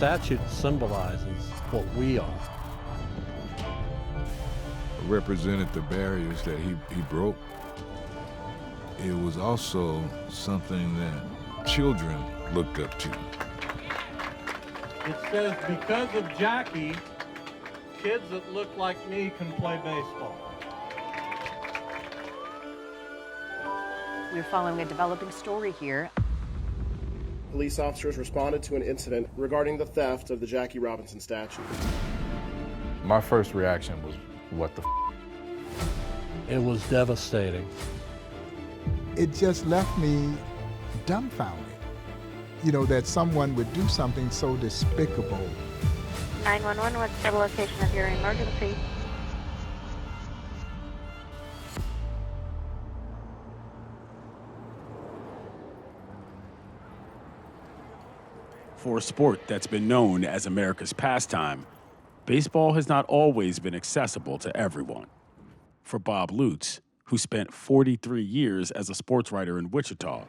statue symbolizes what we are. Represented the barriers that he broke. It was also something that children looked up to. It says, because of Jackie, kids that look like me can play baseball. We're following a developing story here. Police officers responded to an incident regarding the theft of the Jackie Robinson statue. My first reaction was, what the It was devastating. It just left me dumbfounded, you know, that someone would do something so despicable. 911, what's the location of your emergency? For a sport that's been known as America's pastime, baseball has not always been accessible to everyone. For Bob Lutz, who spent 43 years as a sports writer in Wichita,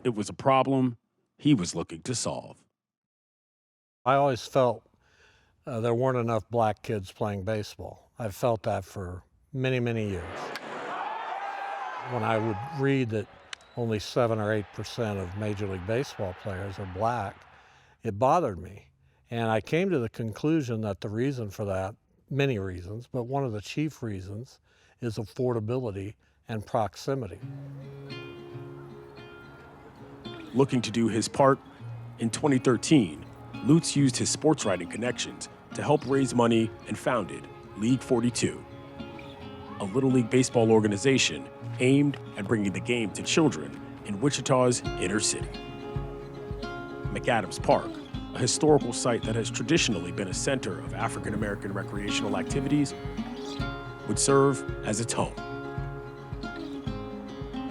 it was a problem he was looking to solve. I always felt there weren't enough black kids playing baseball. I've felt that for many, many years. When I would read that only 7 or 8% of Major League Baseball players are black, it bothered me. And I came to the conclusion that the reason for that, many reasons, but one of the chief reasons is affordability and proximity. Looking to do his part, in 2013, Lutz used his sports writing connections to help raise money and founded League 42, a Little League baseball organization aimed at bringing the game to children in Wichita's inner city. McAdams Park, a historical site that has traditionally been a center of African-American recreational activities, would serve as its home.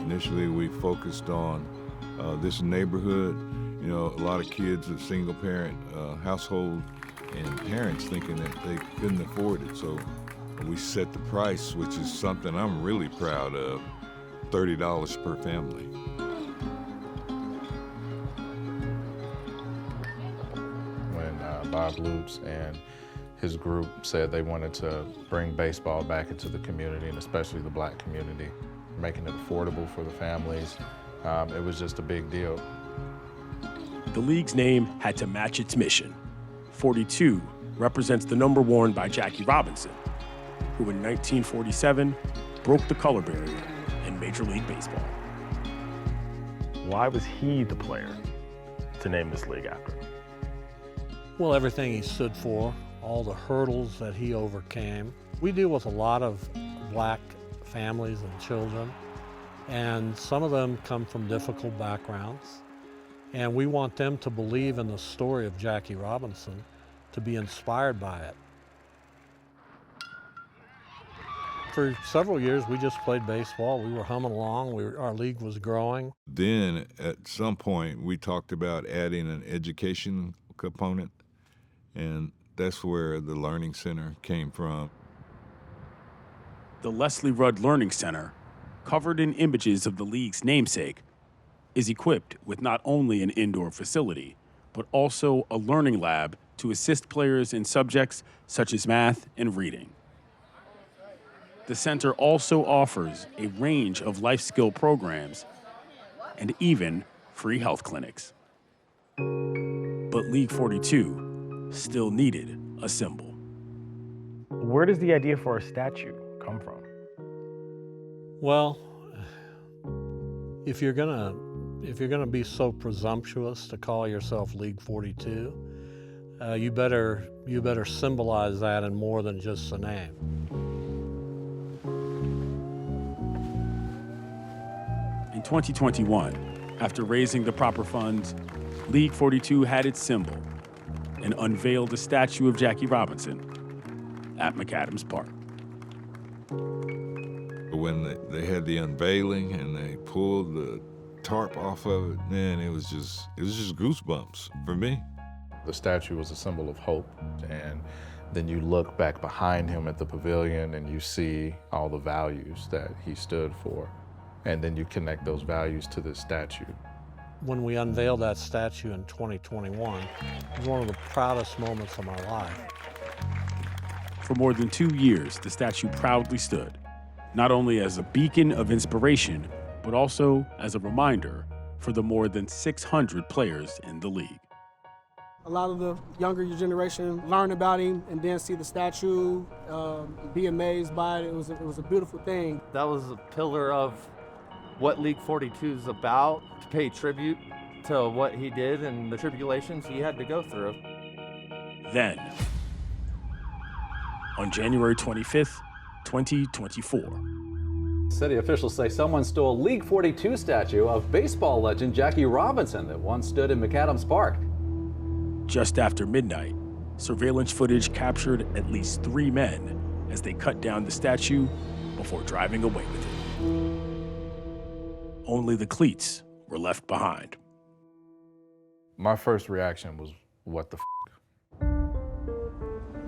Initially, we focused on this neighborhood. You know, a lot of kids of single-parent household and parents thinking that they couldn't afford it. So we set the price, which is something I'm really proud of, $30 per family. When Bob Lutz and his group said they wanted to bring baseball back into the community, and especially the black community, making it affordable for the families, it was just a big deal. The league's name had to match its mission. 42 represents the number worn by Jackie Robinson, who in 1947 broke the color barrier in Major League Baseball. Why was he the player to name this league after? Well, everything he stood for, all the hurdles that he overcame. We deal with a lot of black families and children, and some of them come from difficult backgrounds. And we want them to believe in the story of Jackie Robinson, to be inspired by it. For several years, we just played baseball. We were humming along. Our league was growing. Then, at some point, we talked about adding an education component, and that's where the Learning Center came from. The Leslie Rudd Learning Center, covered in images of the league's namesake, is equipped with not only an indoor facility, but also a learning lab to assist players in subjects such as math and reading. The center also offers a range of life skill programs and even free health clinics. But League 42 still needed a symbol. Where does the idea for a statue come from? Well, if you're gonna be so presumptuous to call yourself League 42, you better symbolize that in more than just a name. In 2021, after raising the proper funds, League 42 had its symbol and unveiled a statue of Jackie Robinson at McAdams Park. When they had the unveiling and they pulled the tarp off of it, man, it was just goosebumps for me. The statue was a symbol of hope, and then you look back behind him at the pavilion and you see all the values that he stood for, and then you connect those values to this statue. when we unveiled that statue in 2021, it was one of the proudest moments of my life. For more than 2 years, the statue proudly stood, not only as a beacon of inspiration, but also as a reminder for the more than 600 players in the league. A lot of the younger generation learn about him and then see the statue, be amazed by it. It was a beautiful thing. That was a pillar of what League 42 is about, to pay tribute to what he did and the tribulations he had to go through. Then, on January 25th, 2024. City officials say someone stole League 42 statue of baseball legend Jackie Robinson that once stood in McAdams Park. Just after midnight, surveillance footage captured at least 3 men as they cut down the statue before driving away with it. Only the cleats were left behind. My first reaction was, what the f***?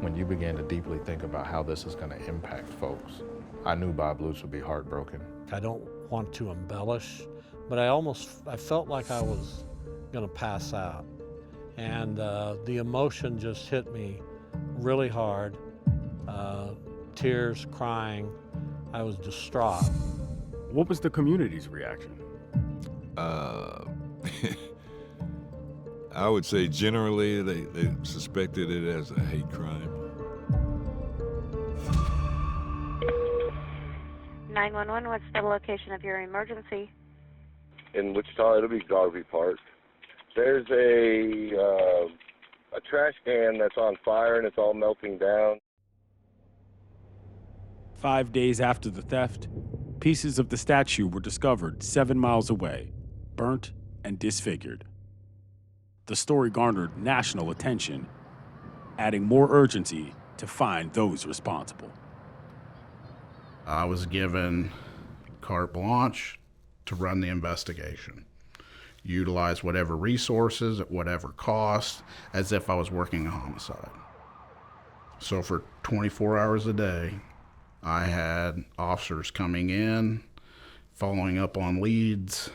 When you began to deeply think about how this is going to impact folks, I knew Bob Lutz would be heartbroken. I don't want to embellish, but I felt like I was gonna pass out. And the emotion just hit me really hard. Tears, crying, I was distraught. What was the community's reaction? I would say generally they suspected it as a hate crime. 911, what's the location of your emergency? In Wichita, it'll be Garvey Park. There's a trash can that's on fire and it's all melting down. 5 days after the theft, pieces of the statue were discovered 7 miles away, burnt and disfigured. The story garnered national attention, adding more urgency to find those responsible. I was given carte blanche to run the investigation, utilize whatever resources at whatever cost, as if I was working a homicide. So for 24 hours a day, I had officers coming in, following up on leads,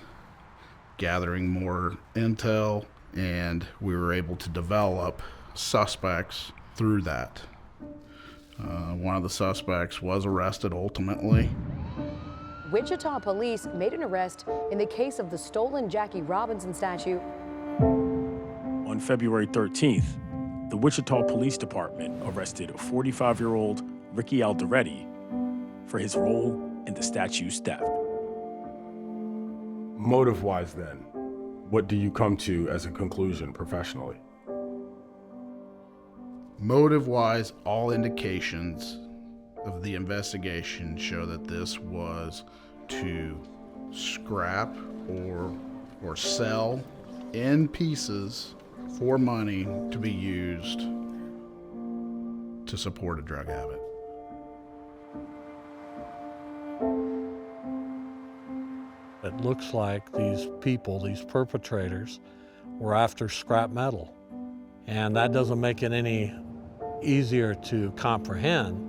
gathering more intel, and we were able to develop suspects through that. One of the suspects was arrested ultimately. Wichita police made an arrest in the case of the stolen Jackie Robinson statue. On February 13th, the Wichita Police Department arrested 45-year-old Ricky Alderetti for his role in the statue's theft. Motive-wise then, what do you come to as a conclusion professionally? Motive-wise, all indications of the investigation show that this was to scrap or sell in pieces for money to be used to support a drug habit. It looks like these people, these perpetrators, were after scrap metal. And that doesn't make it any easier to comprehend,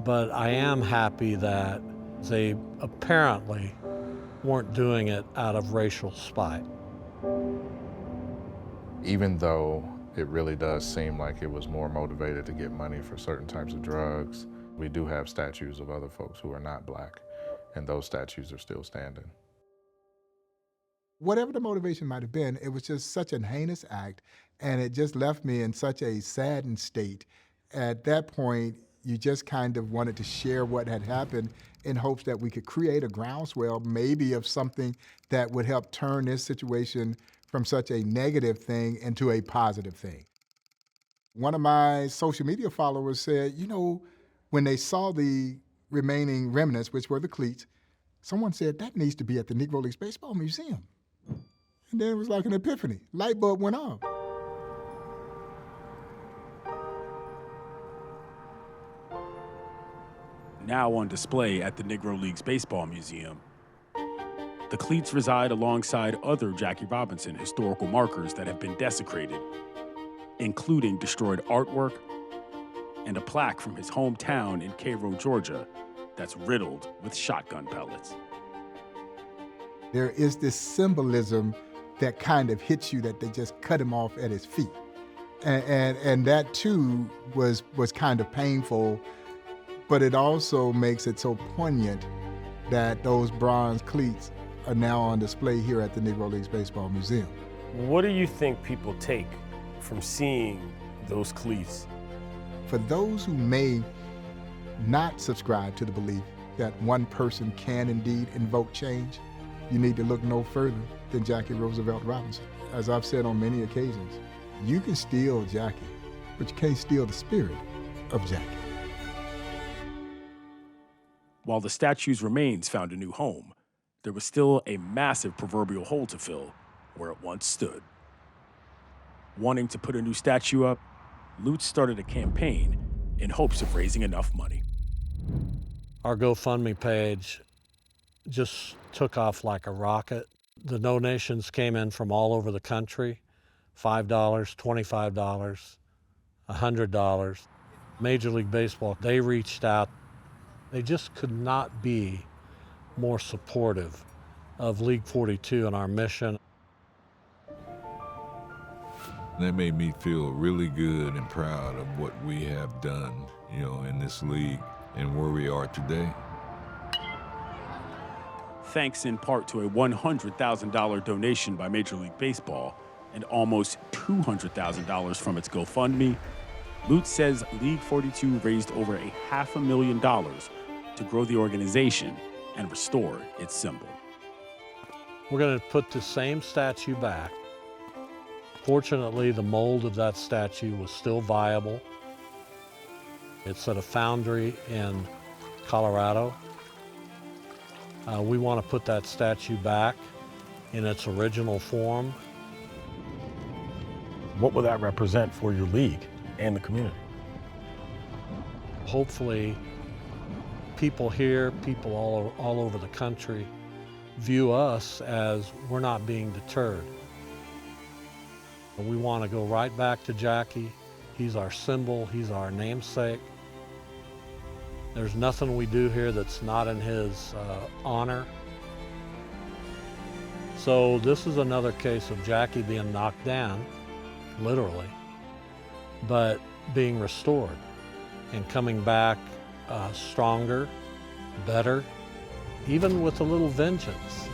but I am happy that they apparently weren't doing it out of racial spite. Even though it really does seem like it was more motivated to get money for certain types of drugs, we do have statues of other folks who are not black, and those statues are still standing. Whatever the motivation might have been, it was just such a heinous act, and it just left me in such a saddened state. At that point, you just kind of wanted to share what had happened in hopes that we could create a groundswell, maybe of something that would help turn this situation from such a negative thing into a positive thing. One of my social media followers said, you know, when they saw the remaining remnants, which were the cleats, someone said, that needs to be at the Negro Leagues Baseball Museum. And then it was like an epiphany. Light bulb went off. Now on display at the Negro Leagues Baseball Museum, the cleats reside alongside other Jackie Robinson historical markers that have been desecrated, including destroyed artwork and a plaque from his hometown in Cairo, Georgia, that's riddled with shotgun pellets. There is this symbolism that kind of hits you that they just cut him off at his feet. And that too was kind of painful, but it also makes it so poignant that those bronze cleats are now on display here at the Negro Leagues Baseball Museum. What do you think people take from seeing those cleats? For those who may not subscribe to the belief that one person can indeed invoke change, you need to look no further than Jackie Roosevelt Robinson. As I've said on many occasions, you can steal Jackie, but you can't steal the spirit of Jackie. While the statue's remains found a new home, there was still a massive proverbial hole to fill where it once stood. Wanting to put a new statue up, Lutz started a campaign in hopes of raising enough money. Our GoFundMe page just took off like a rocket. The donations came in from all over the country, $5, $25, $100. Major League Baseball, they reached out. They just could not be more supportive of League 42 and our mission. That made me feel really good and proud of what we have done, in this league and where we are today. Thanks in part to a $100,000 donation by Major League Baseball and almost $200,000 from its GoFundMe, Lutz says League 42 raised over $500,000 to grow the organization and restore its symbol. We're going to put the same statue back. Fortunately, the mold of that statue was still viable. It's at a foundry in Colorado. We want to put that statue back in its original form. What will that represent for your league and the community? Hopefully, people here, people all over the country, view us as we're not being deterred. We want to go right back to Jackie. He's our symbol, he's our namesake. There's nothing we do here that's not in his honor. So this is another case of Jackie being knocked down, literally, but being restored and coming back stronger, better, even with a little vengeance.